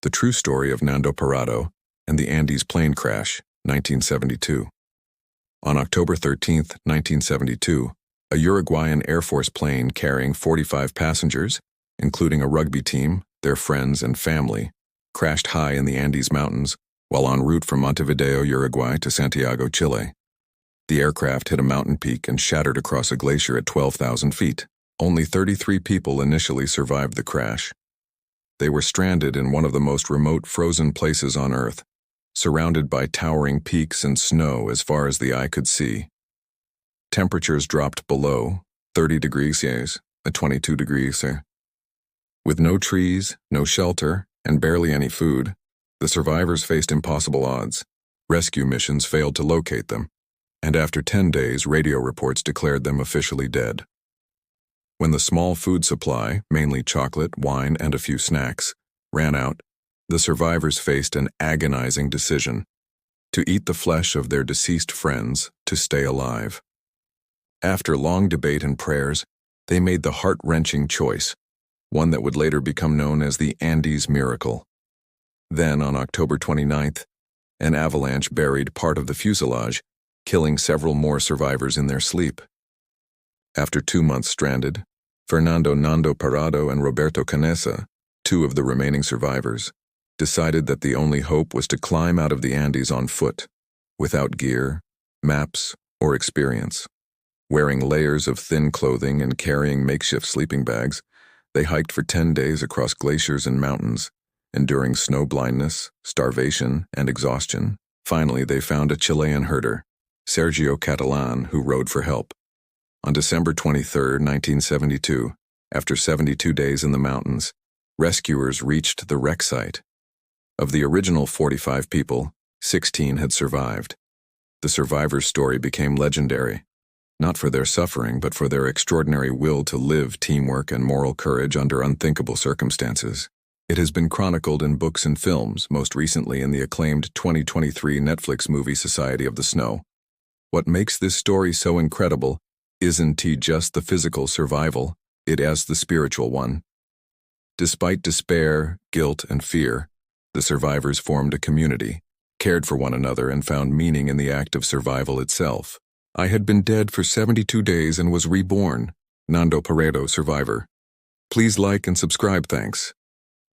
The true story of Nando Parrado and the Andes plane crash, 1972. On October 13, 1972, a Uruguayan Air Force plane carrying 45 passengers, including a rugby team, their friends, and family, crashed high in the Andes Mountains while en route from Montevideo, Uruguay to Santiago, Chile. The aircraft hit a mountain peak and shattered across a glacier at 12,000 feet. Only 33 people initially survived the crash. They were stranded in one of the most remote frozen places on Earth, surrounded by towering peaks and snow as far as the eye could see. Temperatures dropped below 30 degrees Celsius at 22 degrees Celsius. With no trees, no shelter, and barely any food, the survivors faced impossible odds. Rescue missions failed to locate them, and after 10 days, radio reports declared them officially dead. When the small food supply, mainly chocolate, wine, and a few snacks, ran out, the survivors faced an agonizing decision: to eat the flesh of their deceased friends to stay alive. After long debate and prayers, they made the heart-wrenching choice, one that would later become known as the Andes Miracle. Then, on October 29th, an avalanche buried part of the fuselage, killing several more survivors in their sleep. After 2 months stranded, Nando Parrado and Roberto Canessa, two of the remaining survivors, decided that the only hope was to climb out of the Andes on foot, without gear, maps, or experience. Wearing layers of thin clothing and carrying makeshift sleeping bags, they hiked for 10 days across glaciers and mountains, enduring snow blindness, starvation, and exhaustion. Finally, they found a Chilean herder, Sergio Catalan, who rode for help. On December 23, 1972, after 72 days in the mountains, rescuers reached the wreck site. Of the original 45 people, 16 had survived. The survivors' story became legendary, not for their suffering but for their extraordinary will to live, teamwork, and moral courage under unthinkable circumstances. It has been chronicled in books and films, most recently in the acclaimed 2023 Netflix movie Society of the Snow. What makes this story so incredible isn't just the physical survival, it is the spiritual one. Despite despair, guilt, and fear, the survivors formed a community, cared for one another, and found meaning in the act of survival itself. I had been dead for 72 days and was reborn. Nando Parrado, survivor. Please like and subscribe, thanks.